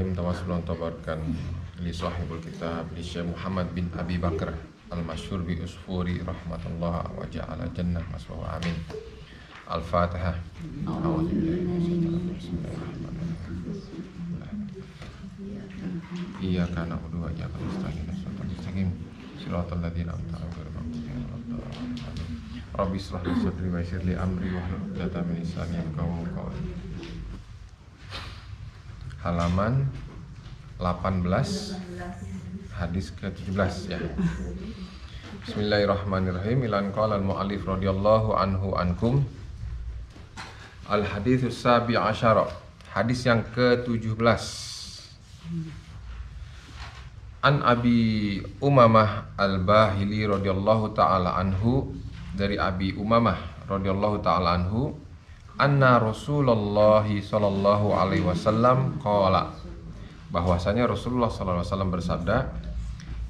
Bismillahirrahmanirrahim. Tawassulun tabarkan li sahibul kitab li Syekh Muhammad bin Abi Bakar al-masyhur bi usfuri rahmatullah wa ja'ala jannah maswahu amin. Al-Fatihah. Iyyaka na'budu wa iyyaka nasta'in. Shiratal ladzina an'amta 'alaihim. Rabbi ishrah li sadri wa yassir li amri wahlul 'uqdatam min lisani yafqahu qawli. Halaman 18 hadis ke-17 ya. Bismillahirrahmanirrahim. Ilan qala al-mu'allif radhiyallahu anhu ankum. Al-haditsus sabi asyara. Hadis yang ke-17. An Abi Umamah Al-Bahili radhiyallahu taala anhu, dari Abi Umamah radhiyallahu taala anhu, anna Rasulullah sallallahu alaihi wasallam qala, bahwasanya Rasulullah sallallahu alaihi wasallam bersabda,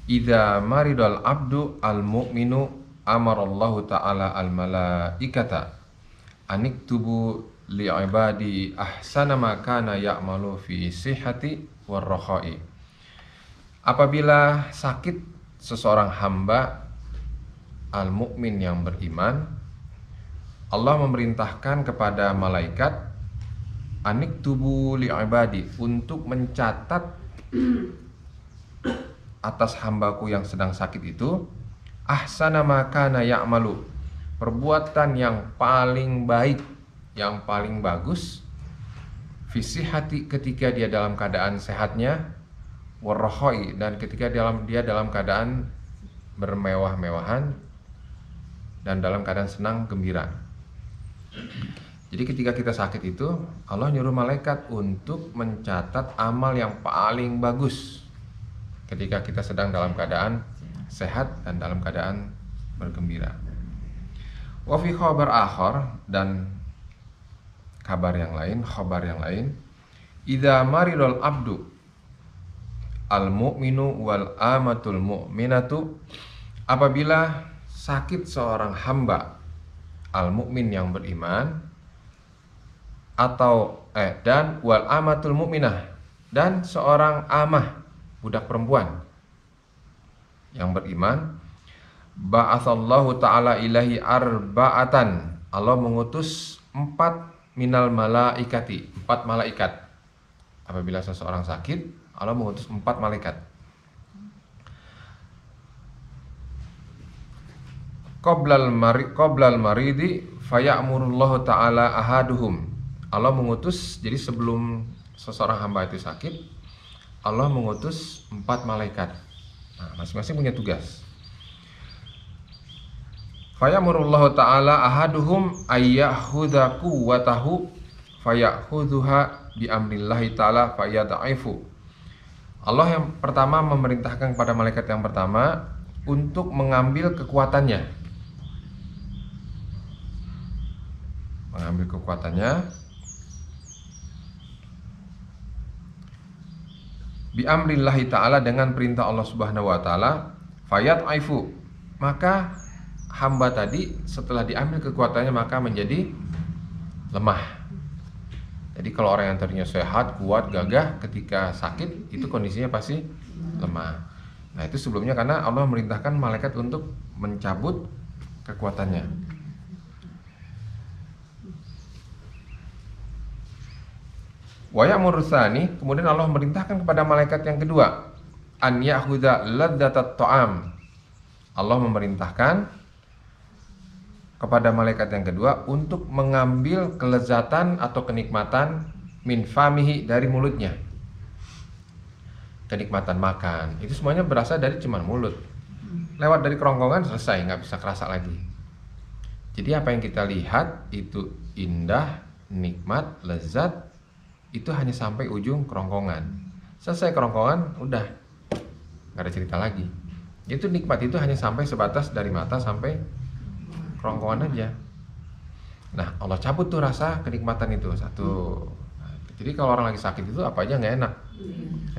idza maridal abdu al-mu'minu amarallahu ta'ala al-malaikata aniktubu li'ibadi ahsana ma kana ya'malu fi sihhati war-rakhai. Apabila sakit seseorang hamba al-mu'min yang beriman, Allah memerintahkan kepada malaikat aniktubu li'ibadi, untuk mencatat atas hambaku yang sedang sakit itu ahsana ma kana ya'malu, perbuatan yang paling baik, yang paling bagus, fi hati, ketika dia dalam keadaan sehatnya, warahoi, dan ketika dia dalam keadaan bermewah-mewahan dan dalam keadaan senang gembira. Jadi ketika kita sakit itu, Allah nyuruh malaikat untuk mencatat amal yang paling bagus ketika kita sedang dalam keadaan sehat dan dalam keadaan bergembira. Wa fi khabar akhar, dan khabar yang lain, idza maridul abdu al-mu'minu wal amatul mu'minatu, apabila sakit seorang hamba al-mu'min yang beriman, atau dan wal amatul mu'minah, dan seorang amah, budak perempuan yang beriman, ba'atsallahu ta'ala ilahi arba'atan, Allah mengutus 4 minal malaikati, 4 malaikat. Apabila seseorang sakit, Allah mengutus 4 malaikat. Qoblal maridi faya'murullahu ta'ala ahaduhum, Allah mengutus, jadi sebelum seseorang hamba itu sakit, Allah mengutus 4 malaikat. Nah, masing-masing punya tugas. Faya'murullahu ta'ala ahaduhum ayyahudha quwwatahu faya'khudhuha bi amrillahi ta'ala fayadha'ifu. Allah yang pertama memerintahkan kepada malaikat yang pertama untuk mengambil kekuatannya, bi amrillahi ta'ala, dengan perintah Allah subhanahu wa ta'ala, fayadha'ifu, maka hamba tadi setelah diambil kekuatannya maka menjadi lemah. Jadi kalau orang yang tadinya sehat, kuat, gagah, ketika sakit itu kondisinya pasti lemah. Nah itu sebelumnya karena Allah memerintahkan malaikat untuk mencabut kekuatannya. Wa ya'muru tsani, kemudian Allah memerintahkan kepada malaikat yang kedua, an ya'khudha ladzatat ta'am, Allah memerintahkan kepada malaikat yang kedua untuk mengambil kelezatan atau kenikmatan min famihi, dari mulutnya. Kenikmatan makan itu semuanya berasal dari cuman mulut, lewat dari kerongkongan selesai, nggak bisa kerasa lagi. Jadi apa yang kita lihat itu indah, nikmat, lezat, itu hanya sampai ujung kerongkongan. Selesai kerongkongan udah nggak ada cerita lagi. Itu nikmat itu hanya sampai sebatas dari mata sampai kerongkongan aja. Nah Allah cabut tuh rasa kenikmatan itu satu. Jadi kalau orang lagi sakit itu apa aja nggak enak,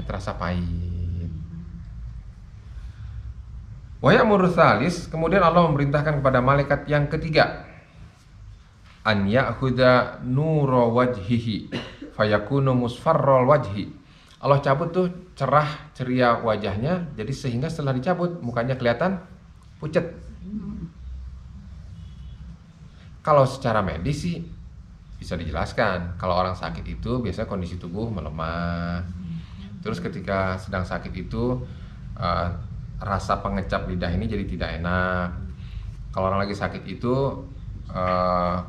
terasa pahit. Wa ya'muru tsalis, kemudian Allah memerintahkan kepada malaikat yang ketiga, an ya'khudha nura wajhihi fayakunu musfarral wajhi, Allah cabut tuh cerah ceria wajahnya, jadi sehingga setelah dicabut mukanya kelihatan pucat. Kalau secara medis sih bisa dijelaskan. Kalau orang sakit itu biasanya kondisi tubuh melemah. Terus ketika sedang sakit itu rasa pengecap lidah ini jadi tidak enak. Kalau orang lagi sakit itu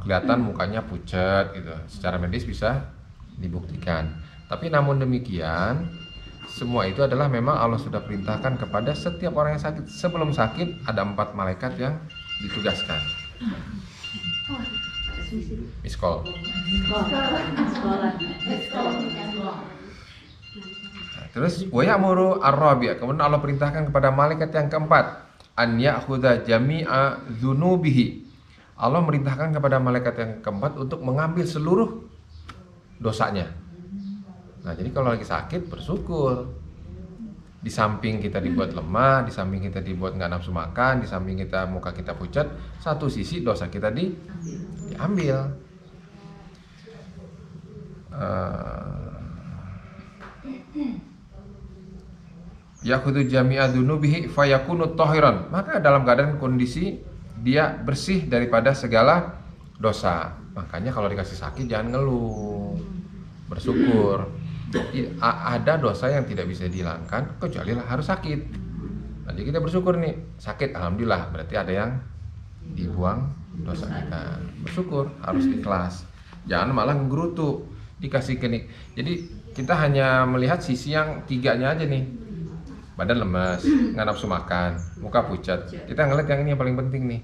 kelihatan mukanya pucat gitu. Secara medis bisa dibuktikan. Tapi namun demikian, semua itu adalah memang Allah sudah perintahkan kepada setiap orang yang sakit. Sebelum sakit ada 4 malaikat yang ditugaskan. Miskol. Nah, terus wa ya'muru ar-rabi', kemudian Allah perintahkan kepada malaikat yang keempat, an ya'khudha jami'a dzunubihi. Allah merintahkan kepada malaikat yang keempat untuk mengambil seluruh dosanya. Nah, jadi kalau lagi sakit bersyukur. Di samping kita dibuat lemah, di samping kita dibuat nggak nafsu makan, di samping kita muka kita pucat, satu sisi dosa kita diambil. Yakhudhu jami'a dzunubihi fayakunu tahiran. Maka dalam keadaan kondisi dia bersih daripada segala dosa. Makanya kalau dikasih sakit jangan ngeluh, bersyukur. Ada dosa yang tidak bisa dihilangkan kecuali harus sakit. Jadi kita bersyukur nih, sakit alhamdulillah, berarti ada yang dibuang dosa kita. Bersyukur, harus ikhlas. Jangan malah nggerutu, dikasih kenik. Jadi kita hanya melihat sisi yang tiganya aja nih. Badan lemas, nggak nafsu makan, muka pucat. Kita ngeliat yang ini yang paling penting nih.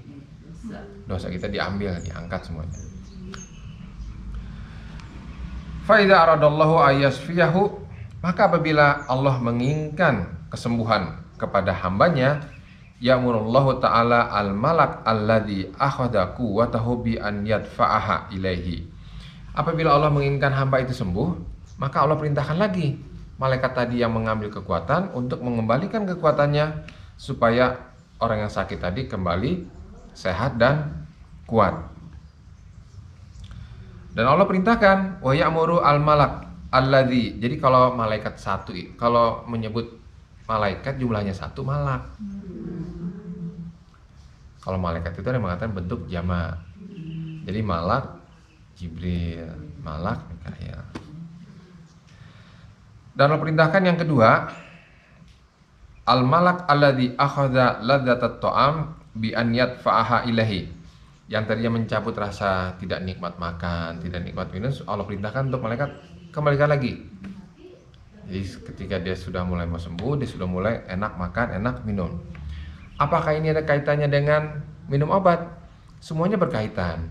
Dosa kita diambil, diangkat semuanya. Fa'idha aradallahu ayyasfiyahu, maka apabila Allah menginginkan kesembuhan kepada hambanya, ya'murullahu ta'ala al-malak alladhi akhadha quwwatahu bi an yadfa'aha ilaihi. Apabila Allah menginginkan hamba itu sembuh, maka Allah perintahkan lagi malaikat tadi yang mengambil kekuatan untuk mengembalikan kekuatannya supaya orang yang sakit tadi kembali sehat dan kuat. Dan Allah perintahkan wa ya'muru al-malak alladzi. Jadi kalau malaikat satu, kalau menyebut malaikat jumlahnya satu malak. Kalau malaikat itu ada yang mengatakan bentuk jamak. Jadi malak Jibril, malak Mikail. Dan Allah perintahkan yang kedua, al-malak alladzi akhadha ladzatat ta'am bi an yadfa'aha ilahi. Yang tadinya mencabut rasa tidak nikmat makan, tidak nikmat minum, Allah perintahkan untuk malaikat kembalikan lagi. Jadi ketika dia sudah mulai mau sembuh, dia sudah mulai enak makan, enak minum. Apakah ini ada kaitannya dengan minum obat? Semuanya berkaitan.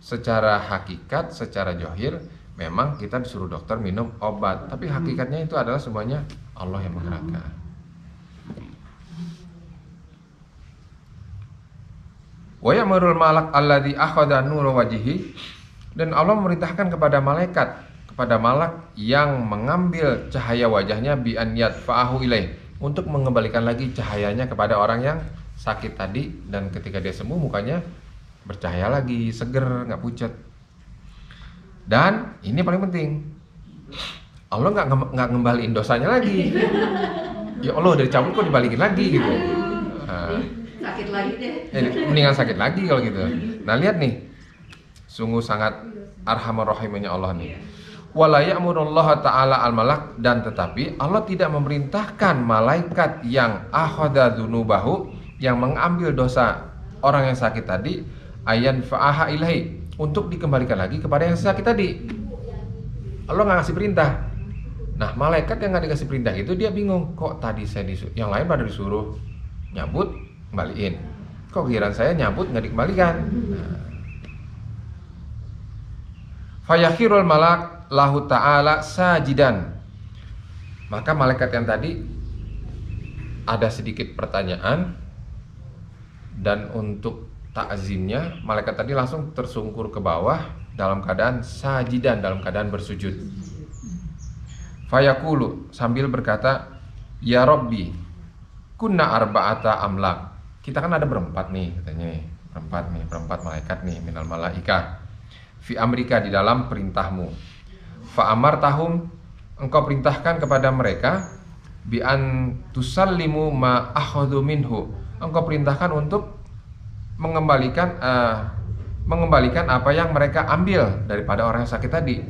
Secara hakikat, secara johir, memang kita disuruh dokter minum obat. Tapi hakikatnya itu adalah semuanya Allah yang menggerakkan. Wa ya'murul malak alladzi akhadha nura wajhihi, dan Allah memerintahkan kepada malak yang mengambil cahaya wajahnya bi an yadfa'ahu ilaih, untuk mengembalikan lagi cahayanya kepada orang yang sakit tadi, dan ketika dia sembuh mukanya bercahaya lagi, seger, nggak pucat. Dan ini paling penting, Allah nggak ngembaliin dosanya lagi. Ya Allah, dari cabut kok dibalikin lagi gitu. Sakit lagi deh. Mendingan sakit lagi kalau gitu. Nah lihat nih, sungguh sangat arhamar rahimnya Allah nih. Wala ya'murullaha ta'ala al-malak, dan tetapi Allah tidak memerintahkan malaikat yang akhadha dzunubahu, yang mengambil dosa orang yang sakit tadi, ayan fa'aha ilahi, untuk dikembalikan lagi kepada yang sakit tadi. Allah nggak ngasih perintah. Nah malaikat yang nggak dikasih perintah itu dia bingung, kok tadi saya disuruh, yang lain pada disuruh nyabut, kembaliin, kok giliran saya nyabut nggak dikembalikan. Nah. Fayakhirul malak lahu ta'ala sajidan, maka malaikat yang tadi ada sedikit pertanyaan, dan untuk ta'zimnya malaikat tadi langsung tersungkur ke bawah dalam keadaan sajidan, dalam keadaan bersujud. Fayaqulu, sambil berkata, ya Rabbi, kunna arba'ata amlak. Kita kan ada berempat nih katanya, berempat malaikat nih, minal malaika fi amrika, di dalam perintahmu. Fa amartahum engkau perintahkan kepada mereka bi an tusallimu ma akhadhu minhu. Engkau perintahkan untuk mengembalikan apa yang mereka ambil daripada orang yang sakit tadi.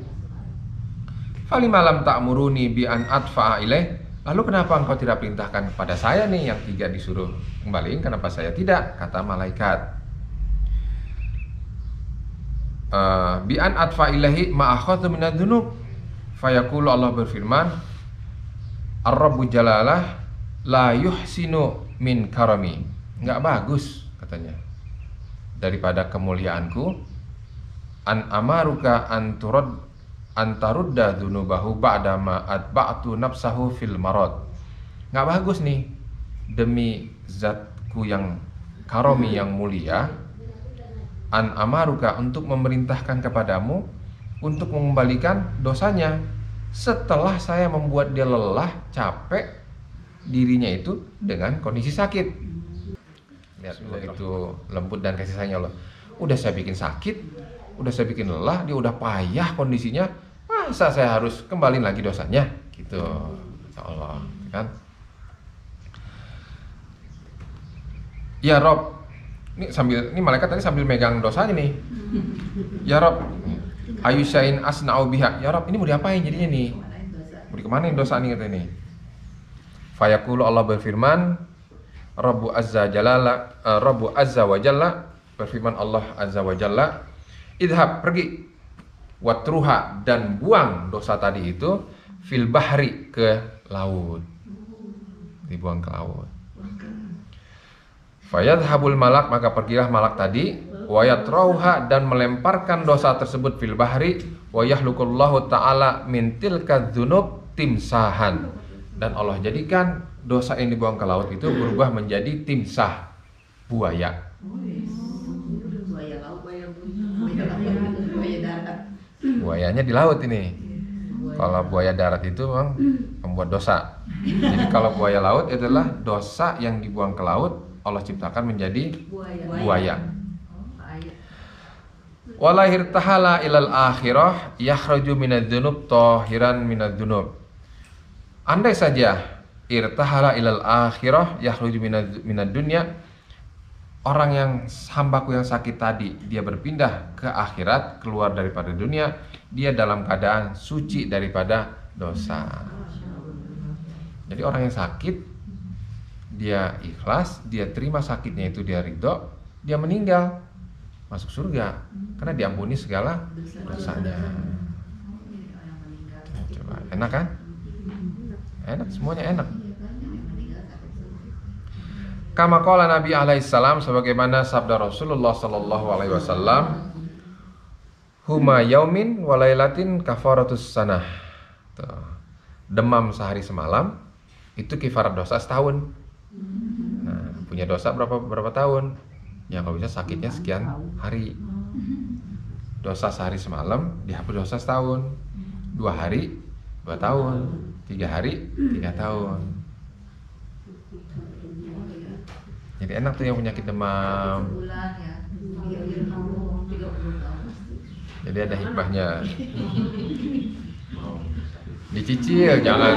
Falima lam ta'muruni bi an adfa'a ilaih. Lalu kenapa engkau tidak perintahkan kepada saya nih yang 3 disuruh kembaliin, kenapa saya tidak? Kata malaikat. Bi an adfa ilahi ma akhadhu minadz dzunub. Fayaqulu, Allah berfirman, Ar-Rabbu jalalah la yuhsinu min karami. Enggak bagus katanya daripada kemuliaanku an amaruka antarudda dzunubahu ba'da ma atba'tu nafsahu fil marad. Enggak bagus nih demi zatku yang karomi yang mulia, an amaruka untuk memerintahkan kepadamu untuk mengembalikan dosanya setelah saya membuat dia lelah, capek dirinya itu dengan kondisi sakit. Lihat begitu lembut dan kasih sayangnya Allah. Udah saya bikin sakit, udah saya bikin lelah, dia udah payah kondisinya, masa saya harus kembaliin lagi dosanya? Gitu, ya Allah, kan? Ya Rob, ini malaikat tadi sambil megang dosanya nih. Ya Rob, ayusain asna'u biha. Ya Rob, ini mau diapain jadinya nih? Mau dikemanain dosa nih katanya nih? Fayaqulu, Allah berfirman, Rabbu azza wa jalla, berfirman Allah azza wa jalla, idhab, pergi, watruha, dan buang dosa tadi itu fil bahri, ke laut, dibuang ke laut. Fayadhabul malak, maka pergilah malak tadi, wayatrauha, dan melemparkan dosa tersebut fil bahri, wa yahlukullahu ta'ala min tilka dzunub timsahan, dan Allah jadikan dosa yang dibuang ke laut itu berubah menjadi timsah, buaya. Buayanya di laut ini. Kalau buaya darat itu memang membuat dosa. Jadi kalau buaya laut adalah dosa yang dibuang ke laut, Allah ciptakan menjadi buaya. Walahir tahala ilal akhirah yakhraju minadz dzunub tahiran minadz dzunub. Andai saja irtahala ilal akhirah yakhruju minad dunya, orang yang hambaku yang sakit tadi dia berpindah ke akhirat, keluar daripada dunia, dia dalam keadaan suci daripada dosa. Jadi orang yang sakit dia ikhlas, dia terima sakitnya itu, dia ridho, dia meninggal masuk surga karena diampuni segala dosanya. Coba, enak kan? Enak, semuanya enak. Kama qala Nabi alaihissalam, sebagaimana sabda Rasulullah sallallahu alaihi wasallam, huma yaumin walailatin kafaratus sanah. Tuh. Demam sehari semalam itu kifarat dosa setahun. Nah, punya dosa berapa tahun? Ya kalau bisa sakitnya sekian hari. Dosa sehari semalam dihapus dosa setahun. 2 hari 2 tahun. 3 hari 3 tahun. Jadi enak tuh yang penyakit demam. Jadi ada hikmahnya. Dicicil, jangan.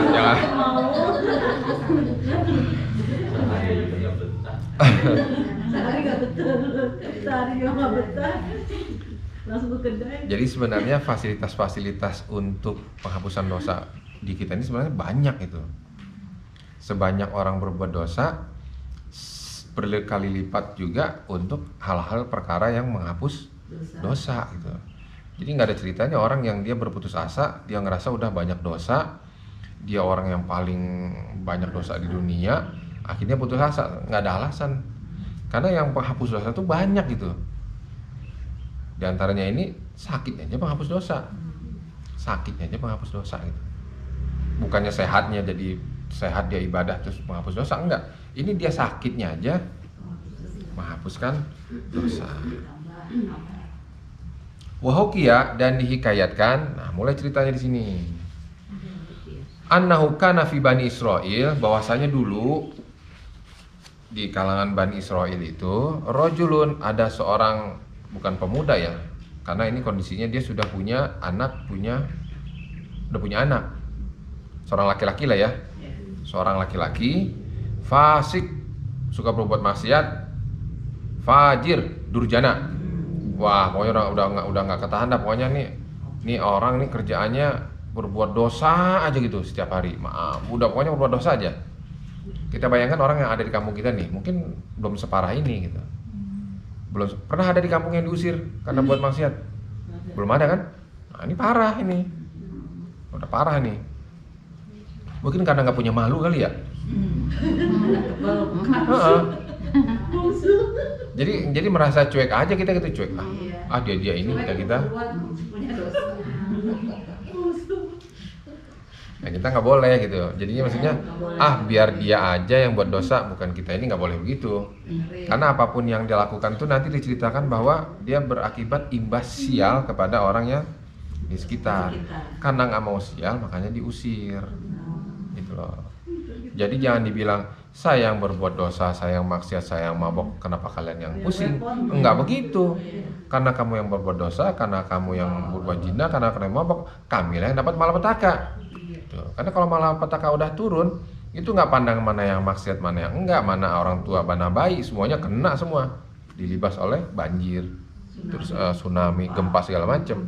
Jadi sebenarnya fasilitas-fasilitas untuk penghapusan dosa di kita ini sebenarnya banyak itu. Sebanyak orang berbuat dosa, berkali lipat juga untuk hal-hal perkara yang menghapus dosa gitu. Jadi nggak ada ceritanya orang yang dia berputus asa, dia ngerasa udah banyak dosa, dia orang yang paling banyak dosa di dunia, akhirnya putus asa. Nggak ada alasan, karena yang penghapus dosa itu banyak gitu. Di antaranya ini sakitnya aja penghapus dosa, sakitnya aja penghapus dosa gitu. Bukannya sehatnya jadi sehat dia ibadah terus menghapus dosa, enggak. Ini dia sakitnya aja menghapuskan dosa. Wahukia, dan dihikayatkan. Nah, mulai ceritanya di sini. Annahu kana fi Bani Israil, bahwasanya dulu di kalangan Bani Israil itu rajulun, ada seorang, bukan pemuda ya, karena ini kondisinya dia sudah punya anak, udah punya anak. seorang laki-laki lah ya, seorang laki-laki fasik, suka berbuat maksiat, fajir, durjana. Wah, pokoknya udah nggak ketahan dah. Pokoknya nih orang nih kerjaannya berbuat dosa aja gitu setiap hari. Maaf, udah pokoknya berbuat dosa aja. Kita bayangkan orang yang ada di kampung kita nih, mungkin belum separah ini gitu. Belum pernah ada di kampung yang diusir karena buat maksiat. Belum ada kan? Nah, ini parah ini. Udah parah nih. Mungkin karena nggak punya malu kali ya. Jadi merasa cuek aja kita gitu, cuek. Dia ini kita. Nah, kita nggak boleh gitu. Jadinya maksudnya biar dia aja yang buat dosa, bukan kita. Ini nggak boleh begitu. Karena apapun yang dia lakukan tuh nanti diceritakan bahwa dia berakibat imbas sial kepada orang yang di sekitar. Karena nggak mau sial makanya diusir. Gitu loh. Jadi jangan dibilang saya yang berbuat dosa, saya yang maksiat, saya yang mabok, kenapa kalian yang pusing? Enggak begitu. Karena kamu yang berbuat dosa, karena kamu yang berbuat zina, karena kamu yang mabok, kamilah yang dapat malapetaka. Karena kalau malapetaka udah turun, itu nggak pandang mana yang maksiat, mana yang enggak, mana orang tua, mana bayi, semuanya kena semua, dilibas oleh banjir, terus tsunami, gempa segala macam.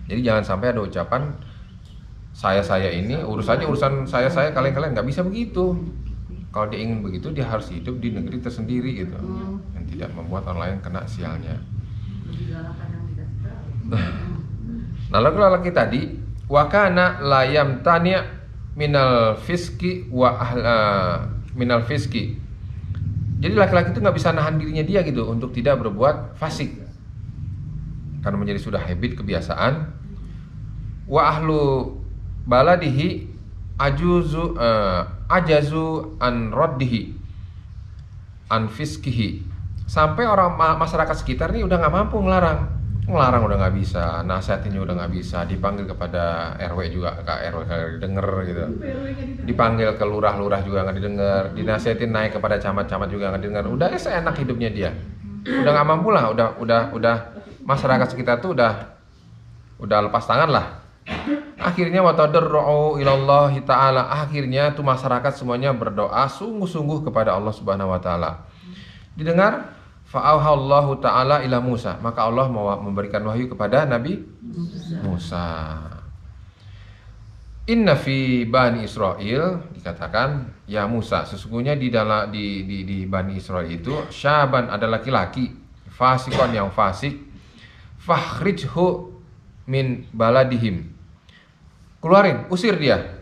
Jadi jangan sampai ada ucapan saya ini urusan saya kalian nggak bisa begitu. Kalau dia ingin begitu, dia harus hidup di negeri tersendiri gitu, dan tidak membuat orang lain kena sialnya. Nah, lalu laki tadi wakana layam tanya minal fiski minal fiski. Jadi laki-laki itu nggak bisa nahan dirinya dia gitu untuk tidak berbuat fasik, karena menjadi sudah habit, kebiasaan. Wa ahlu baladihi ajazu an raddihi an fiskihi. Sampai orang masyarakat sekitar nih udah nggak mampu ngelarang udah nggak bisa, nasihatinnya udah nggak bisa, dipanggil kepada RW juga ke RW nggak didengar gitu, dipanggil ke lurah juga nggak didengar, dinasihatin naik kepada camat juga nggak didengar. Udah seenak hidupnya dia, udah nggak mampu lah, udah masyarakat sekitar tuh udah lepas tangan lah. Akhirnya watadarra'u ilallahi ta'ala, akhirnya tuh masyarakat semuanya berdoa sungguh-sungguh kepada Allah Subhanahu wa taala. Didengar, fa'auhallahu ta'ala ila Musa, maka Allah mau memberikan wahyu kepada Nabi Musa. Inna fi Bani Israel, dikatakan ya Musa, sesungguhnya di Bani Israel itu syaban, ada laki-laki, fasikon yang fasik, fakhrijhu min baladihim, keluarin, usir dia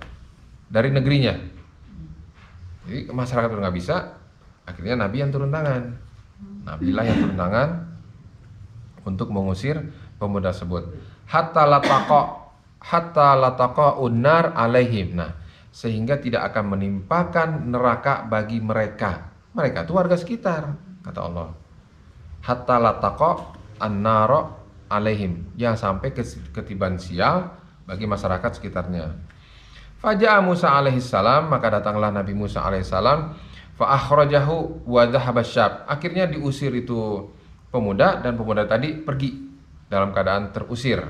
dari negerinya. Jadi masyarakat udah nggak bisa, akhirnya Nabi yang turun tangan. Nabilah yang turun tangan untuk mengusir pemuda tersebut. Hatta lataqa unnar alaihim. Nah, sehingga tidak akan menimpakan neraka bagi mereka. Mereka itu warga sekitar, kata Allah. Hatta lataqa annara alaihim, jangan sampai ketiban sial bagi masyarakat sekitarnya. Faja'a Musa alaihissalam, maka datanglah Nabi Musa alaihissalam, fa akhrajahu wa dhahaba syab. Akhirnya diusir itu pemuda, dan pemuda tadi pergi dalam keadaan terusir.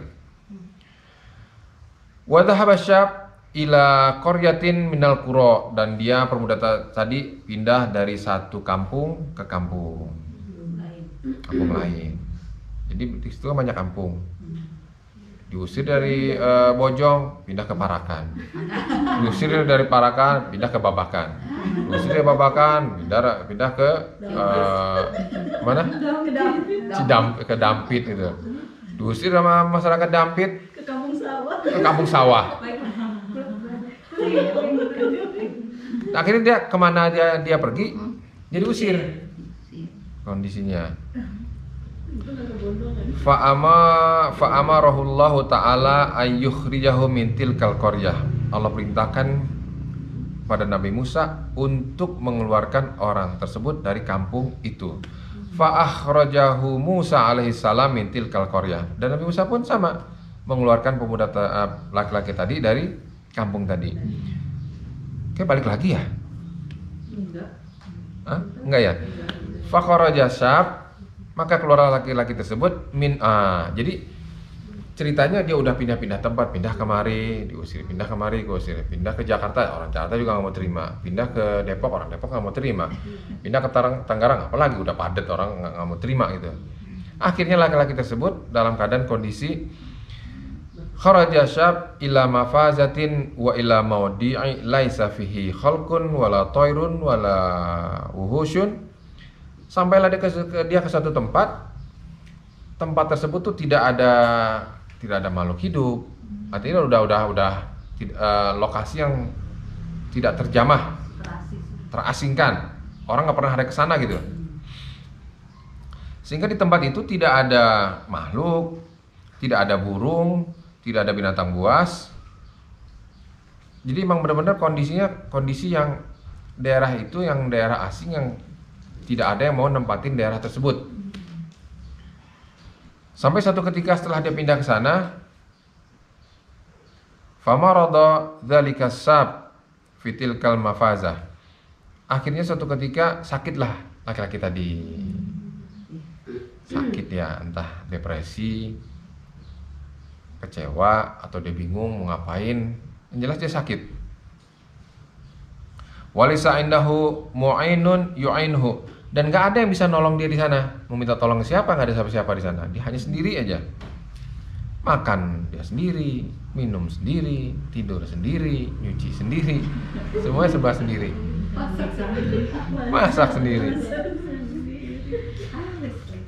Wa dhahaba syab ila qaryatin minal qura, dan dia pemuda tadi pindah dari satu kampung ke kampung lain. Jadi di situ banyak kampung. Diusir dari Bojong, pindah ke Parakan. Diusir dari Parakan, pindah ke Babakan. Diusir dari Babakan, pindah ke mana? Ke Dampit gitu. Diusir sama masyarakat Dampit ke kampung sawah. Akhirnya dia kemana dia pergi, jadi usir kondisinya. Fa'amarahullahu ta'ala ayyukhrijahu min tilkal qaryah. Allah perintahkan pada Nabi Musa untuk mengeluarkan orang tersebut dari kampung itu. Fa'akhrajahu Musa alaihissalam min tilkal qaryah. Dan Nabi Musa pun sama, mengeluarkan pemuda laki-laki tadi dari kampung tadi. Kayak balik lagi ya? Enggak ya? Fakharaja syab, maka keluar laki-laki tersebut jadi ceritanya dia udah pindah-pindah tempat, pindah kemari, diusir, pindah kemari, diusir, pindah ke Jakarta, orang Jakarta juga nggak mau terima, pindah ke Depok, orang Depok nggak mau terima, pindah ke Tangerang, apalagi udah padat, orang nggak mau terima gitu. Akhirnya laki-laki tersebut dalam keadaan kondisi kharaja syab ila mafazatin wa ila maudi'i laisa fihi khalqun wala tairun wala wuhusyun. Sampailah dia ke satu tempat tersebut tuh tidak ada makhluk hidup. Artinya udah lokasi yang tidak terjamah, terasingkan. Orang nggak pernah ada ke sana gitu. Sehingga di tempat itu tidak ada makhluk, tidak ada burung, tidak ada binatang buas. Jadi emang benar-benar kondisi yang daerah itu yang daerah asing yang tidak ada yang mau nempatin daerah tersebut. Sampai satu ketika setelah dia pindah ke sana, famarada dzalika sab fitilkal mafazah. Akhirnya suatu ketika sakitlah laki-laki tadi. Sakit ya, entah depresi, kecewa, atau dia bingung mau ngapain. Yang jelas dia sakit. Walisa indahu mu'ainun yu'ainhu, dan gak ada yang bisa nolong dia di sana. Mau minta tolong ke siapa? Gak ada siapa-siapa di sana. Dia hanya sendiri aja. Makan dia sendiri, minum sendiri, tidur sendiri, nyuci sendiri, semuanya serba sendiri. Masak sendiri.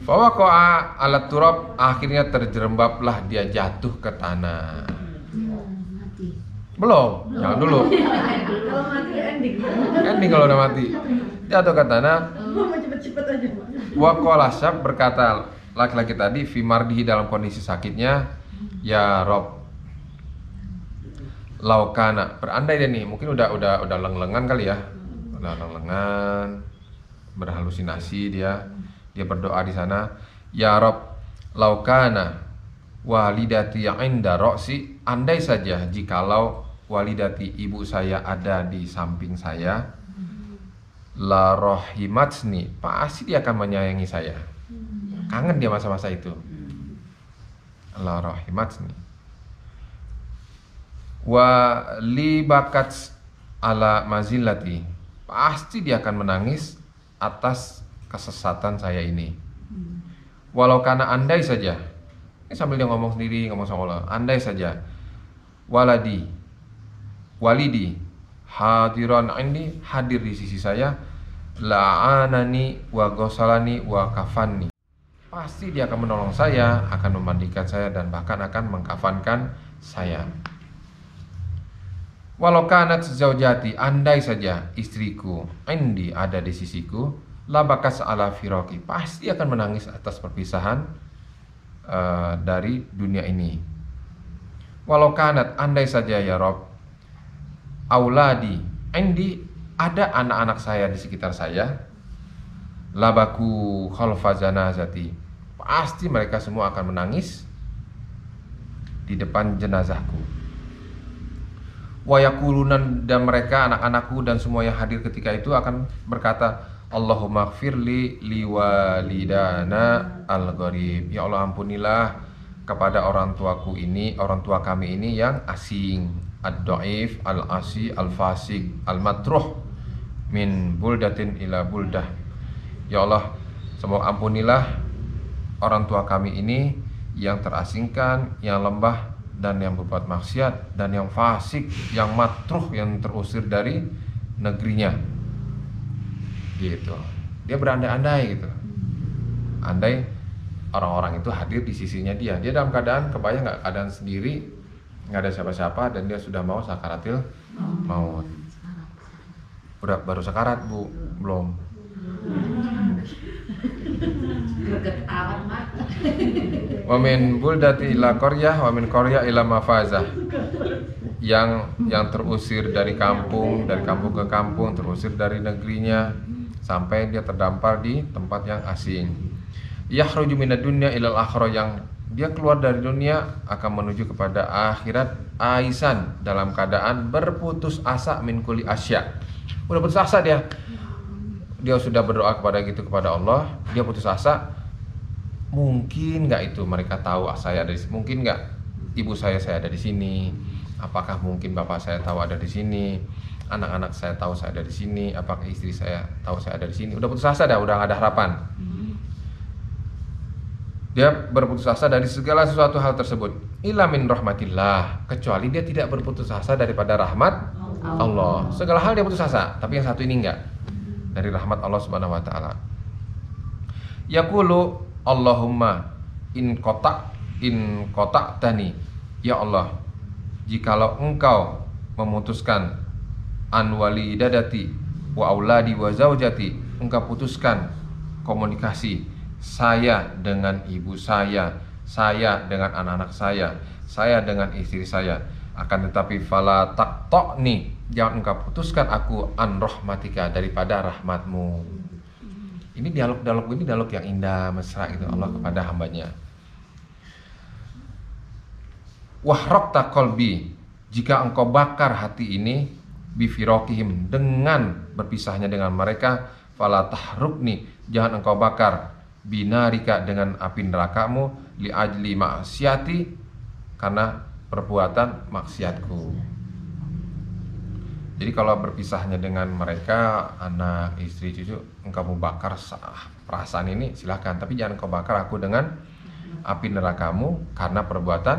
Fawaqa'a alat turab, akhirnya terjerembablah dia jatuh ke tanah. Belum, jangan dulu. Ending kalau udah mati. Jatuh ke tanah. Wa qala syab, berkata laki-laki tadi fi mardihi dalam kondisi sakitnya, ya Rob, laukana, berandai dia nih, mungkin udah leng-lengan kali ya. Udah leng-lengan, berhalusinasi dia berdoa di sana, ya Rob, laukana walidati inda roksi, andai saja jikalau walidati, ibu saya ada di samping saya, la rohimatsni, pasti dia akan menyayangi saya. Kangen dia masa-masa itu. La rohimatsni wa li bakats ala mazillati, pasti dia akan menangis atas kesesatan saya ini. Walau karena andai saja, ini sambil dia ngomong sendiri, ngomong sama Allah, andai saja walidi hadiran indi, hadir di sisi saya, la'anani wa ghasalani wa kafanni, pasti dia akan menolong saya, akan memandikan saya, dan bahkan akan mengkafankan saya. Walau kanat zaujati, andai saja istriku indi, ada di sisiku, la bakas ala firaqi, pasti akan menangis atas perpisahan dari dunia ini. Walau kanat, andai saja ya Rob, auladi indi, ada anak-anak saya di sekitar saya, labaku khalfa janazati, pasti mereka semua akan menangis di depan jenazahku. Wa yaqulunan, dan mereka anak-anakku dan semua yang hadir ketika itu akan berkata, Allahumma gfirli liwalidana al-gharib, ya Allah ampunilah kepada orang tua kami ini yang asing, ad-dhaif, al-asi, al-fasik, al-matruh min buldatin ila buldah. Ya Allah, semoga ampunilah orang tua kami ini yang terasingkan, yang lembah, dan yang berbuat maksiat, dan yang fasik, yang matruh, yang terusir dari negerinya. Gitu. Dia berandai-andai gitu. Andai orang-orang itu hadir di sisinya dia. Dia dalam keadaan, kebayang nggak, keadaan sendiri, nggak ada siapa-siapa, dan dia sudah mau sakaratil maut. Baru sakarat, Bu? Belum. Wa min buldati ila qaryah wa min qaryah ila mafazah. Yang terusir dari kampung ke kampung, terusir dari negerinya, sampai dia terdampar di tempat yang asing. Yakhruju minad dunya ilal akhirah, yang dia keluar dari dunia akan menuju kepada akhirat, aisan, dalam keadaan berputus asa, min kulli asya. Udah putus asa dia sudah berdoa kepada Allah, dia putus asa. Mungkin nggak itu mereka tahu saya ada di sini, mungkin nggak, ibu saya ada di sini? Apakah mungkin bapak saya tahu ada di sini? Anak-anak saya tahu saya ada di sini? Apakah istri saya tahu saya ada di sini? Udah putus asa dah, udah nggak ada harapan. Dia berputus asa dari segala sesuatu hal tersebut. Illa min rahmatillah, kecuali dia tidak berputus asa daripada rahmat Allah. Segala hal dia putus asa, tapi yang satu ini enggak. Dari rahmat Allah Subhanahu wa taala. Yaqulu Allahumma in kotak tani, ya Allah, jikalau engkau memutuskan an walidadati wa auladi wa zaujati, engkau putuskan komunikasi saya dengan ibu saya dengan anak-anak saya dengan istri saya, akan tetapi fala taqta'ni, jangan engkau putuskan aku an rahmatika, daripada rahmatmu. Ini dialog ini dialog yang indah, mesra gitu Allah kepada hambanya. Wahraqta qalbi, jika engkau bakar hati ini bifiraqihim, dengan berpisahnya dengan mereka, fala tahrukni, jangan engkau bakar binarika, dengan api nerakamu, li ajli maksiati, karena perbuatan maksiatku. Jadi kalau berpisahnya dengan mereka, anak, istri, cucu, engkau mau bakar perasaan ini silahkan, tapi jangan engkau bakar aku dengan api nerakamu karena perbuatan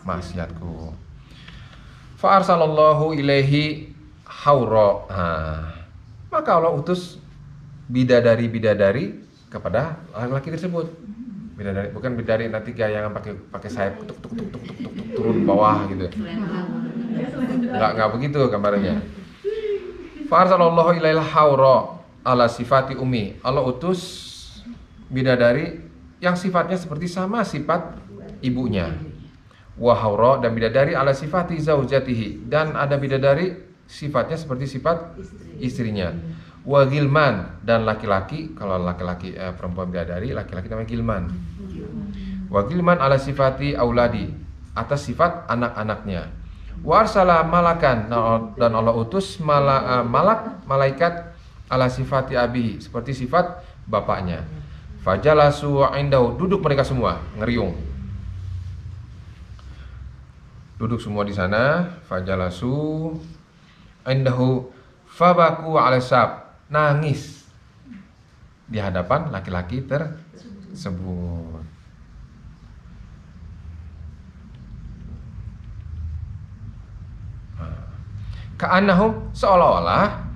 maksiatku. Fa arsalallahu ilaihi haura, maka Allah utus bidadari kepada laki-laki tersebut. Bidadari, bukan bidadari nanti kayak yang pakai sayap tuk turun bawah gitu. Enggak begitu gambarnya. Fa arsalallahu ilaihi haura ala sifati ummi, Allah utus bidadari yang sifatnya seperti sama sifat ibunya. Wa haura, dan bidadari ala sifati zaujatihi, dan ada bidadari sifatnya seperti sifat istrinya. Wa gilman, dan laki-laki, kalau laki-laki perempuan bidadari, laki-laki namanya gilman. Wa gilman ala sifati auladi, atas sifat anak-anaknya. Wa arsala malakan, dan Allah utus malaikat ala sifati abihi, seperti sifat bapaknya. Fajalasu indahu, duduk mereka semua, ngeriung. Duduk semua di sana, fajalasu indahu fabaku ala sab, nangis di hadapan laki-laki tersebut. Ka'annahum, seolah-olah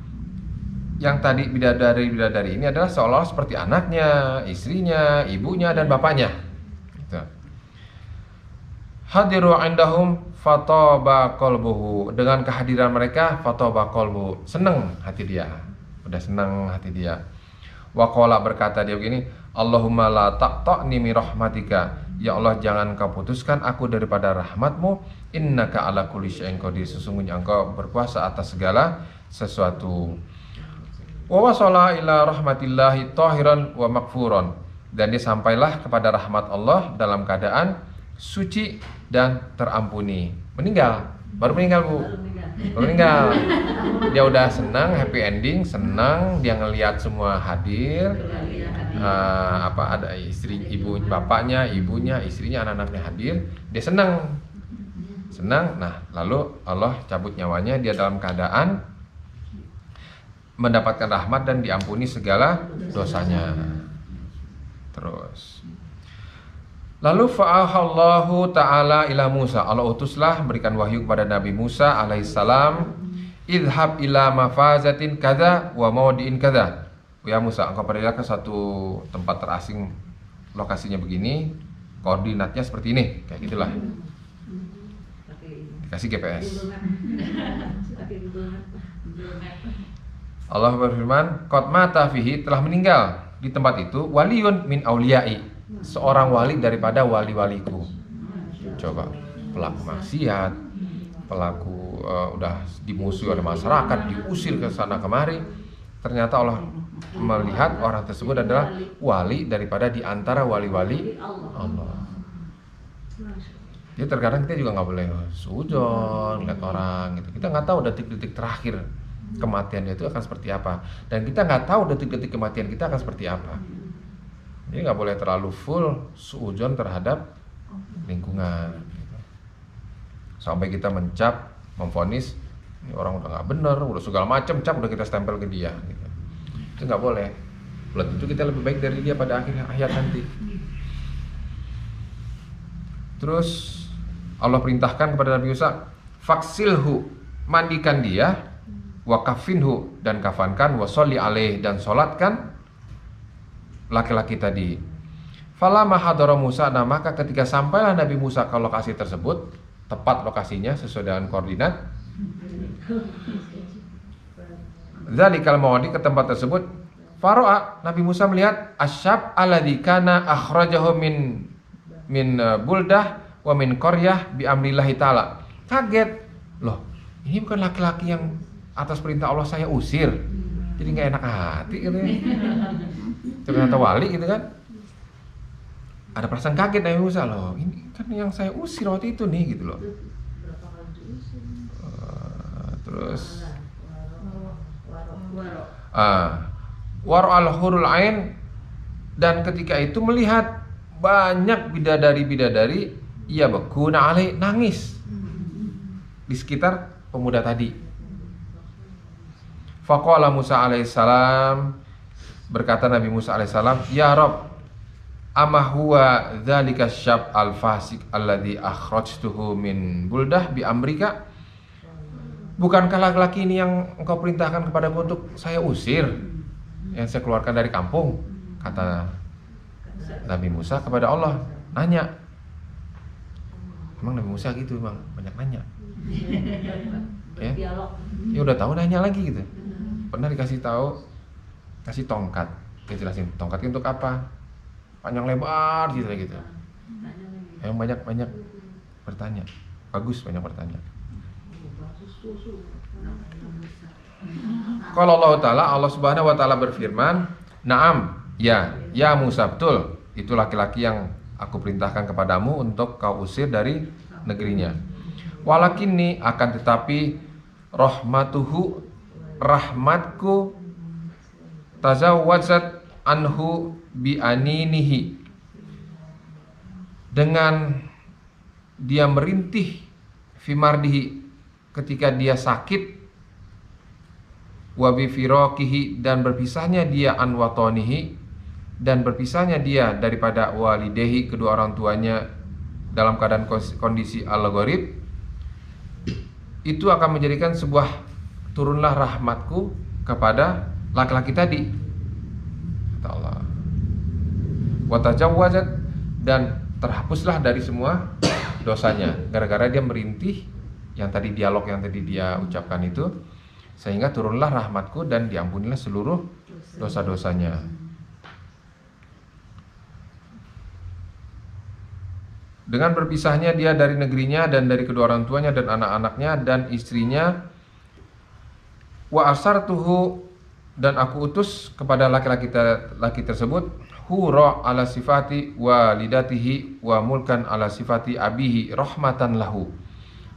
yang tadi bidadari ini adalah seolah-olah seperti anaknya, istrinya, ibunya, dan bapaknya. Gitu. Hadiru indahum fataba qalbuhu, dengan kehadiran mereka fataba qalbuhu, senang hati dia, udah senang hati dia. Wa qala, berkata dia begini, Allahumma la taqta'ni min rahmatika, ya Allah jangan kau putuskan aku daripada rahmatmu, innaka ala kulli syai'in qadir, sesungguhnya engkau berkuasa atas segala sesuatu. Wa wasala ila rahmatillahi tahiran wa maghfuran, dan dia sampailah kepada rahmat Allah dalam keadaan suci dan terampuni. Meninggal, baru meninggal Bu, baru meninggal. Dia udah senang, happy ending, senang, dia ngelihat semua hadir, ada istri, ibu, bapaknya, ibunya, istrinya, anak-anaknya hadir, dia senang. Nah lalu Allah cabut nyawanya, dia dalam keadaan mendapatkan rahmat dan diampuni segala dosanya. Terus lalu fa'ahallahu ta'ala ila Musa, Allah utuslah, berikan wahyu kepada Nabi Musa alaihissalam, idhab ila mafazatin kada wa maudiin kada, ya Musa, engkau pergilah ke satu tempat terasing, lokasinya begini, koordinatnya seperti ini, kayak gitulah, dikasih GPS. Allah berfirman, qad mata fihi, telah meninggal di tempat itu, waliyun min auliyai, seorang wali daripada wali-waliku. Coba, pelaku maksiat, pelaku udah dimusuhi oleh masyarakat, diusir ke sana kemari, ternyata Allah melihat orang tersebut adalah wali daripada di antara wali-wali Allah. Jadi terkadang kita juga nggak boleh suudzon lihat orang gitu. Kita nggak tahu detik-detik terakhir kematian dia itu akan seperti apa, dan kita nggak tahu detik-detik kematian kita akan seperti apa. Jadi nggak boleh terlalu full suudzon terhadap lingkungan. sampai kita mencap, memvonis ini orang udah nggak bener, udah segala macam cap udah kita stempel ke dia gitu. Itu nggak boleh. Belum tentu kita lebih baik dari dia pada akhir hayat nanti. Terus Allah perintahkan kepada Nabi Musa, faksilhu, mandikan dia, wakafinhu, dan kafankan, wasolli alaih, dan solatkan laki-laki tadi. Falamma hadara Musa, nah maka ketika sampailah Nabi Musa ke lokasi tersebut, tepat lokasinya sesuai dengan koordinat, zalikal mawadi, ke tempat tersebut, faro'a, Nabi Musa melihat asyab alladzi kana akhrajahu min buldah wa min qaryah bi amrillahi ta'ala. Kaget, loh ini bukan laki-laki yang atas perintah Allah saya usir, jadi nggak enak hati gitu ya. Ternyata wali gitu kan. Ada perasaan kaget Nabi Musa, loh ini kan yang saya usir waktu itu nih gitu loh. Terus war al-hurul ain, dan ketika itu melihat banyak bidadari-bidadari, ia bekuna alai, nangis di sekitar pemuda tadi. Faqala Musa alaihissalam, berkata Nabi Musa alaihissalam, ya Rabb, ama huwa dzalika syab al-fasik alladzi akhrajtuhu min buldah bi amrika? Bukankah laki-laki ini yang engkau perintahkan kepadaku untuk saya usir, yang saya keluarkan dari kampung? Kata Nabi Musa kepada Allah, nanya. Emang Nabi Musa gitu, emang banyak nanya. Ya, ya udah tahu nanya lagi gitu. Pernah dikasih tahu, kasih tongkat, dijelasin tongkat untuk apa? Panjang lebar gitu. Yang banyak bertanya, bagus banyak bertanya. Kalau Allah Subhanahu wa taala berfirman, "Na'am, ya Musa, betul. Itu laki-laki yang aku perintahkan kepadamu untuk kau usir dari negerinya. Walakinni, akan tetapi, rahmatuhu, rahmatku, tazawwajat anhu bi aninihi, dengan dia merintih fimardihi, ketika dia sakit, wa bi firaqihi, dan berpisahnya dia an watonihi, dan berpisahnya dia daripada walidehi, kedua orang tuanya, dalam keadaan kondisi al-gharib, itu akan menjadikan sebuah turunlah rahmatku kepada laki-laki tadi, kata Allah. Wa tajawwazat, dan terhapuslah dari semua dosanya, gara-gara dia merintih yang tadi, dialog yang tadi dia ucapkan itu, sehingga turunlah rahmatku dan diampunilah seluruh dosa-dosanya. Dengan berpisahnya dia dari negerinya dan dari kedua orang tuanya dan anak-anaknya dan istrinya, wa arsartuhu, dan aku utus kepada laki-laki tersebut, hura ala sifati walidatihi wa mulkan ala sifati abihi rahmatan lahu,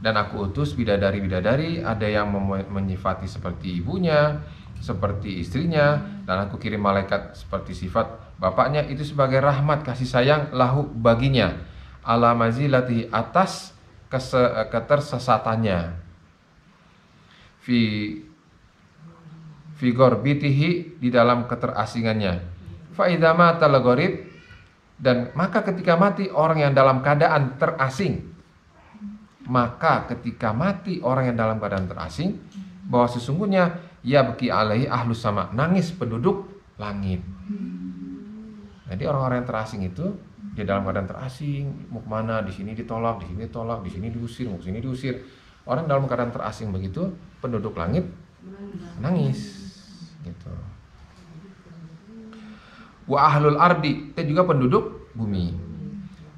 dan aku utus bidadari-bidadari, ada yang menyifati seperti ibunya, seperti istrinya, dan aku kirim malaikat seperti sifat bapaknya, itu sebagai rahmat kasih sayang lahu baginya, ala mazilati, atas ketersesatannya, fi gorbitihi, di dalam keterasingannya, fa idza mata al-gharib, dan maka ketika mati orang yang dalam keadaan terasing, maka ketika mati orang yang dalam keadaan terasing, bahwa sesungguhnya ya baki alaihi ahlus sama, nangis penduduk langit. Jadi orang-orang yang terasing itu, dia dalam keadaan terasing, mau kemana, di sini ditolak, di sini ditolak, di sini diusir, mau sini diusir. Orang dalam keadaan terasing begitu, penduduk langit nangis, gitu. Wa ahlul ardi, itu juga penduduk bumi.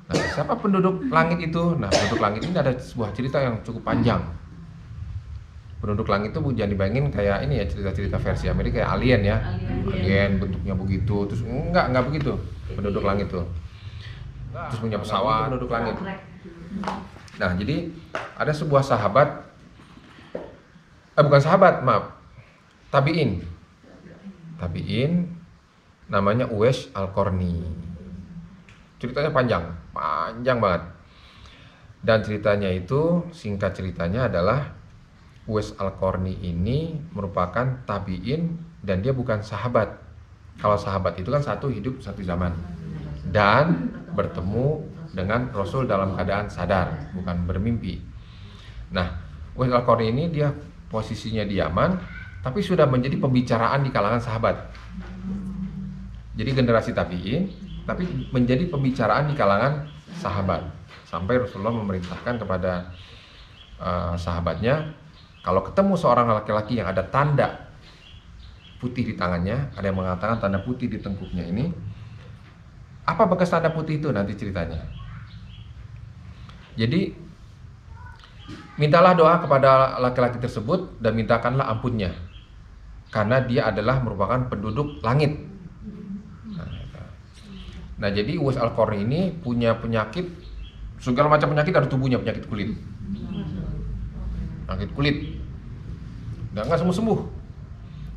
Nah, siapa penduduk langit itu? Nah, penduduk langit ini ada sebuah cerita yang cukup panjang. Penduduk langit itu jangan dibayangin kayak ini ya, cerita-cerita versi Amerika kayak alien ya. Alien bentuknya begitu, terus enggak begitu. Penduduk langit tuh. Terus punya pesawat, penduduk langit. Nah, jadi ada sebuah sahabat, bukan sahabat, maaf, tabiin, namanya Uwais Al-Qarni. Ceritanya panjang banget. Dan ceritanya itu, singkat ceritanya adalah Uwais Al-Qarni ini merupakan tabi'in dan dia bukan sahabat. Kalau sahabat itu kan satu hidup satu zaman dan bertemu dengan Rasul dalam keadaan sadar, bukan bermimpi. Nah, Uwais Al-Qarni ini dia posisinya di Yaman, tapi sudah menjadi pembicaraan di kalangan sahabat. Jadi generasi tabi'in, tapi menjadi pembicaraan di kalangan sahabat. Sampai Rasulullah memerintahkan kepada sahabatnya, kalau ketemu seorang laki-laki yang ada tanda putih di tangannya, ada yang mengatakan tanda putih di tengkuknya ini, apa bekas tanda putih itu nanti ceritanya. Jadi mintalah doa kepada laki-laki tersebut dan mintakanlah ampunnya, karena dia adalah merupakan penduduk langit. Nah, jadi Uwais Al-Qarni ini punya penyakit, segala macam penyakit dari tubuhnya, penyakit kulit. Penyakit kulit. Dan nggak sembuh-sembuh.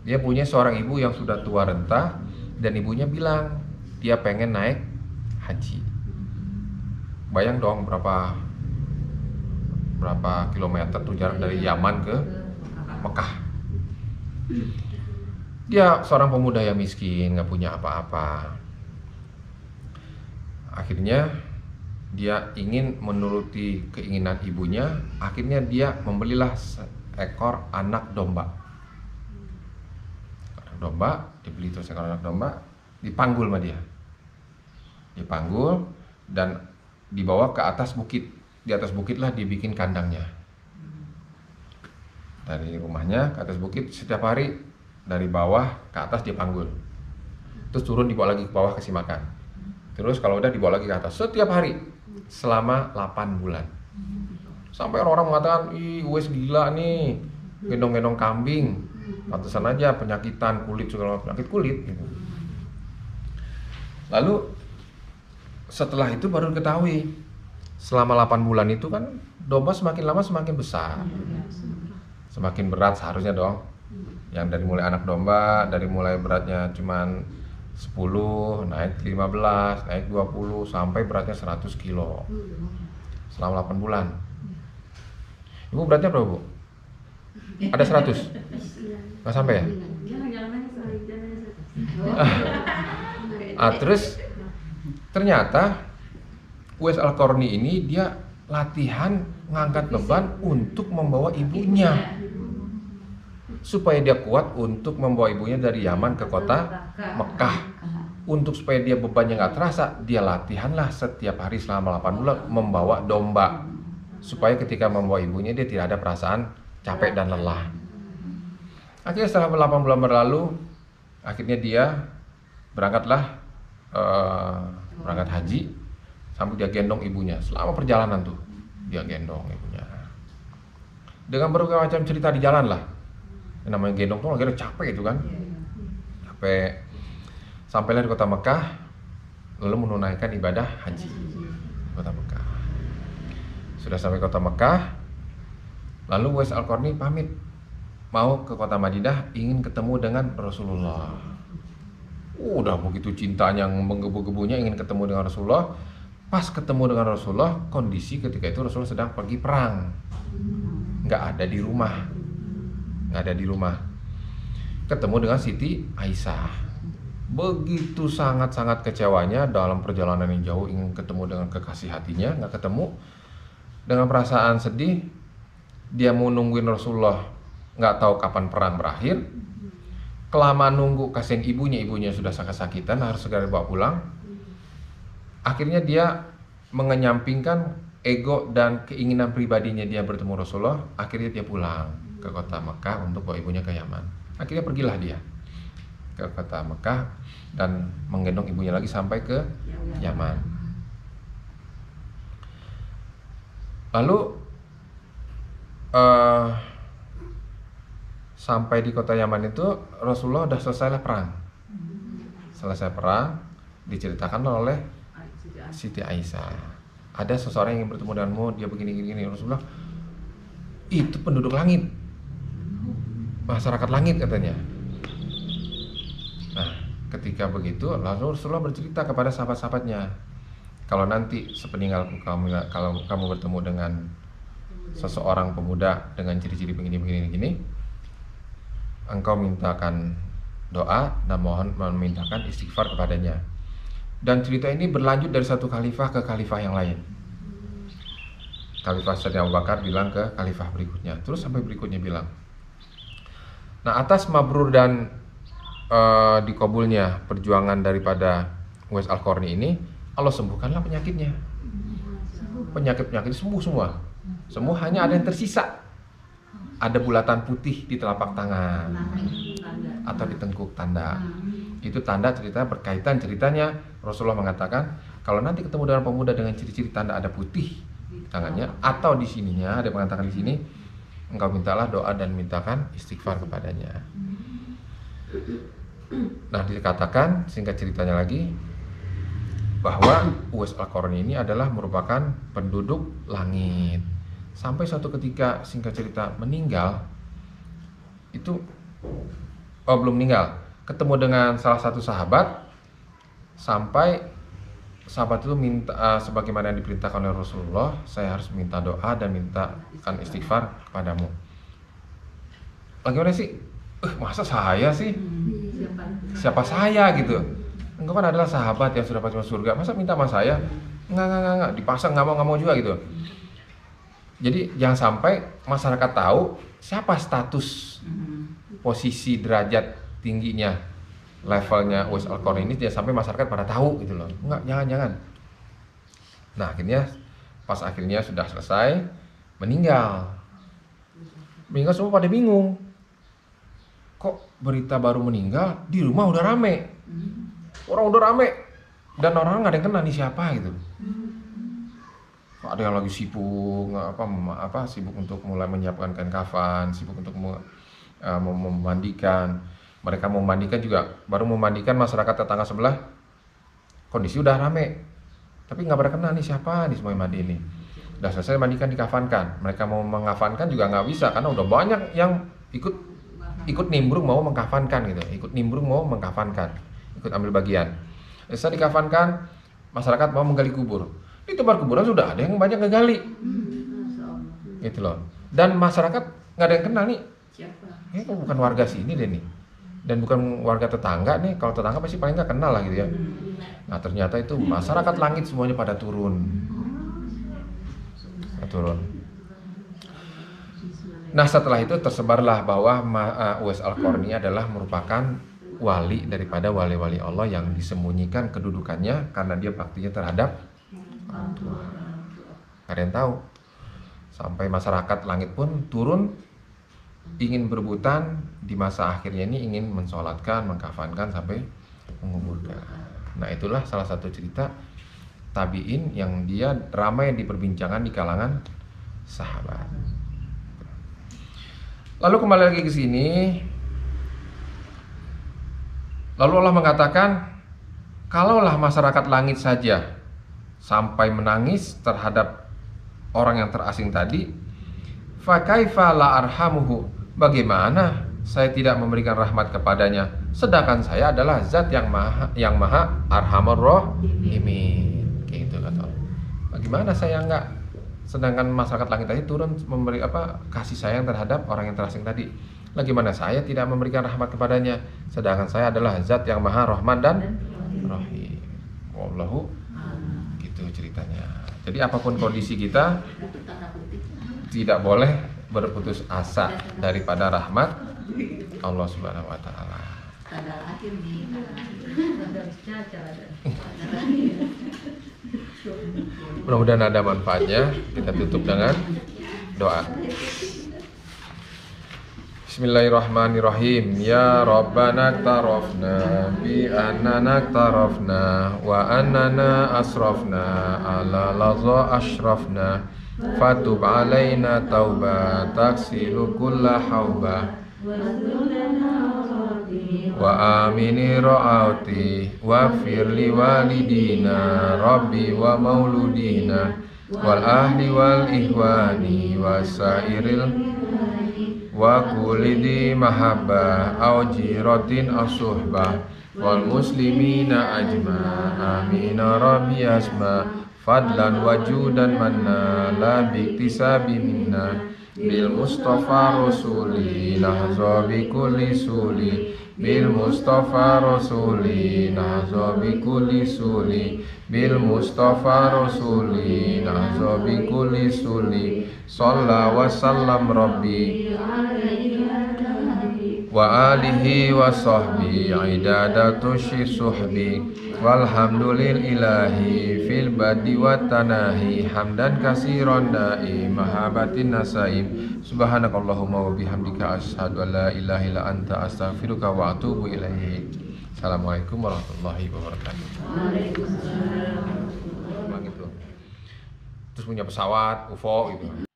Dia punya seorang ibu yang sudah tua renta, dan ibunya bilang dia pengen naik haji. Bayang dong berapa kilometer tuh jarak dari Yaman ke Mekah. Dia seorang pemuda yang miskin, nggak punya apa-apa. Akhirnya dia ingin menuruti keinginan ibunya. Akhirnya dia membelilah seekor anak domba. Dibeli terus seekor anak domba, dipanggul sama dia. Dipanggul dan dibawa ke atas bukit. Di atas bukitlah dibikin kandangnya. Dari rumahnya ke atas bukit, setiap hari dari bawah ke atas dipanggul. Terus turun dibawa lagi ke bawah kasih makan. Terus kalau udah dibawa lagi ke atas setiap hari selama 8 bulan. Sampai orang-orang mengatakan, "Ih, Uwais gila nih, gendong-gendong kambing. Pantesan aja penyakitan kulit, segala penyakit kulit gitu." Lalu setelah itu baru diketahui, selama 8 bulan itu kan domba semakin lama semakin besar. Semakin berat seharusnya dong. Yang dari mulai anak domba, dari mulai beratnya cuman 10, naik 15, naik 20, sampai beratnya 100 kilo selama 8 bulan. Ibu beratnya berapa, Bu? Ada 100? Nggak sampai ya? Terus ternyata Uwais Al-Qarni ini dia latihan ngangkat beban untuk membawa ibunya, supaya dia kuat untuk membawa ibunya dari Yaman ke kota Mekah. Untuk supaya dia bebannya nggak terasa, dia latihanlah setiap hari selama 8 bulan membawa domba, supaya ketika membawa ibunya dia tidak ada perasaan capek dan lelah. Akhirnya setelah 8 bulan berlalu, akhirnya dia berangkat haji, sambil dia gendong ibunya. Selama perjalanan tuh dia gendong ibunya dengan berbagai macam cerita di jalan lah. Yang namanya gendong tuh akhirnya capek itu kan, capek. Sampailah di kota Mekah, lalu menunaikan ibadah haji di kota Mekah. Sudah sampai kota Mekah, lalu Uwais Al-Qarni pamit mau ke kota Madinah, ingin ketemu dengan Rasulullah. Udah begitu cintanya, menggebu-gebunya ingin ketemu dengan Rasulullah. Pas ketemu dengan Rasulullah, kondisi ketika itu Rasulullah sedang pergi perang, nggak ada di rumah. Ketemu dengan Siti Aisyah. Begitu sangat-sangat kecewanya dalam perjalanan yang jauh, ingin ketemu dengan kekasih hatinya, nggak ketemu. Dengan perasaan sedih, dia mau nungguin Rasulullah, nggak tahu kapan perang berakhir. Kelamaan nunggu, kasihan ibunya sudah sakit-sakitan, harus segera dibawa pulang. Akhirnya dia mengenyampingkan ego dan keinginan pribadinya dia bertemu Rasulullah. Akhirnya dia pulang ke kota Mekah untuk bawa ibunya ke Yaman. Akhirnya pergilah dia ke kota Mekah dan menggendong ibunya lagi sampai ke Yaman. Lalu sampai di kota Yaman itu Rasulullah udah selesai perang. Selesai perang, diceritakan oleh Siti Aisyah, ada seseorang yang bertemu denganmu, dia begini-gini. Rasulullah, itu penduduk langit, masyarakat langit katanya. Nah, ketika begitu, lalu Rasulullah bercerita kepada sahabat-sahabatnya, kalau nanti sepeninggalku kalau kamu bertemu dengan seseorang pemuda dengan ciri-ciri begini, engkau mintakan doa dan mohon memintakan istighfar kepadanya. Dan cerita ini berlanjut dari satu khalifah ke khalifah yang lain. Khalifah Sayyidina Abu Bakar bilang ke khalifah berikutnya, terus sampai berikutnya bilang. Nah, atas mabrur dan dikabulnya perjuangan daripada Uwais Al-Qarni ini, Allah sembuhkanlah penyakitnya. Penyakit-penyakit sembuh semua. Semua hanya ada yang tersisa. Ada bulatan putih di telapak tangan atau di tengkuk tanda. Itu tanda cerita berkaitan ceritanya. Rasulullah mengatakan kalau nanti ketemu dengan pemuda dengan ciri-ciri tanda ada putih di tangannya atau di sininya, ada yang mengatakan di sini, engkau mintalah doa dan mintakan istighfar kepadanya. Nah, dikatakan singkat ceritanya lagi bahwa Uwais Al-Qarni ini adalah merupakan penduduk langit. Sampai suatu ketika singkat cerita meninggal itu belum meninggal, ketemu dengan salah satu sahabat, sampai sahabat itu minta sebagaimana yang diperintahkan oleh Rasulullah, saya harus minta doa dan mintakan istighfar kepadamu. Bagaimana sih? Masa saya sih? Siapa saya gitu? Engkau kan adalah sahabat yang sudah pasti masuk surga, masa minta sama saya? Enggak, dipasang nggak mau juga gitu. Jadi jangan sampai masyarakat tahu siapa status, posisi, derajat tingginya, levelnya Uwais Al-Qarni ini, jangan sampai masyarakat pada tahu gitu loh. Enggak, jangan. Nah, pas akhirnya sudah selesai, meninggal semua pada bingung. Kok berita baru meninggal di rumah udah rame, orang udah rame, dan orang nggak ada yang kenal nih siapa gitu. Ada yang lagi sibuk sibuk untuk mulai menyiapkan kain kafan, sibuk untuk memandikan. Mereka mau memandikan juga, baru memandikan masyarakat tetangga sebelah, kondisi udah rame, tapi nggak pada kenal nih siapa nih semua yang mandi ini. Udah selesai mandikan, dikafankan. Mereka mau mengafankan juga nggak bisa karena udah banyak yang ikut nimbrung mau mengkafankan gitu, ikut ambil bagian. Setelah dikafankan, masyarakat mau menggali kubur. Di tempat kuburan sudah ada yang banyak ngegali, gitu loh. Dan masyarakat nggak ada yang kenal nih. Kok bukan warga sini deh nih, dan bukan warga tetangga nih. Kalau tetangga pasti paling nggak kenal lah gitu ya. Nah, ternyata itu masyarakat langit semuanya pada turun. Nah, setelah itu tersebarlah bahwa Uwais Al-Qarni adalah merupakan wali daripada wali-wali Allah yang disembunyikan kedudukannya karena dia baktinya terhadap orang tua. Gak ada yang tahu. Sampai masyarakat langit pun turun ingin berebutan di masa akhirnya ini, ingin mensolatkan, mengkafankan sampai menguburkan. Nah, itulah salah satu cerita tabi'in yang dia ramai diperbincangkan di kalangan sahabat. Lalu kembali lagi ke sini. Lalu Allah mengatakan, kalaulah masyarakat langit saja sampai menangis terhadap orang yang terasing tadi, fa kaifa la arhamuhu, bagaimana saya tidak memberikan rahmat kepadanya, sedangkan saya adalah zat yang maha arhamur rahimin. Kayak gitu kata Allah. Bagaimana saya enggak, sedangkan masyarakat langit tadi turun memberi kasih sayang terhadap orang yang terasing tadi. Bagaimana saya tidak memberikan rahmat kepadanya, sedangkan saya adalah zat yang maha rahman dan rahim. Wallahu, gitu ceritanya. Jadi apapun kondisi kita, tidak boleh berputus asa daripada rahmat Allah Subhanahu wa taala. Mudah-mudahan ada manfaatnya. Kita tutup dengan doa. Bismillahirrahmanirrahim. Ya Rabbana tarafna bi annana tarafna wa annana asrafna ala laza ashrafna fatub alaina tauba taksilu kulla hauba wa amini ra'ati wa firli walidina rabbi wa mauludina wal ahli wal ihwani wa sairil wa kulidi mahabbah au jiratin asuhbah wal muslimina ajma amin rabbi asma fadlan wajudan manna la biktisabi minna bil mustafa rasuli nahza bi kulli suli bil mustafa rasuli nahza bi kulli suli bil mustafa rasuli nahza bi kulli suli shalla wa sallam rabbi wa alihi wa sahbi idadatu suhbi walhamdulillahi fil badi wa tanahi hamdan kasiran daim mahabatin nasaim subhanakallahumma wa bihamdika asyhadu an la ilaha illa anta astaghfiruka wa atubu ilaik. Assalamualaikum warahmatullahi wabarakatuh. Waalaikumsalam. Gitu. Terus punya pesawat UFO gitu.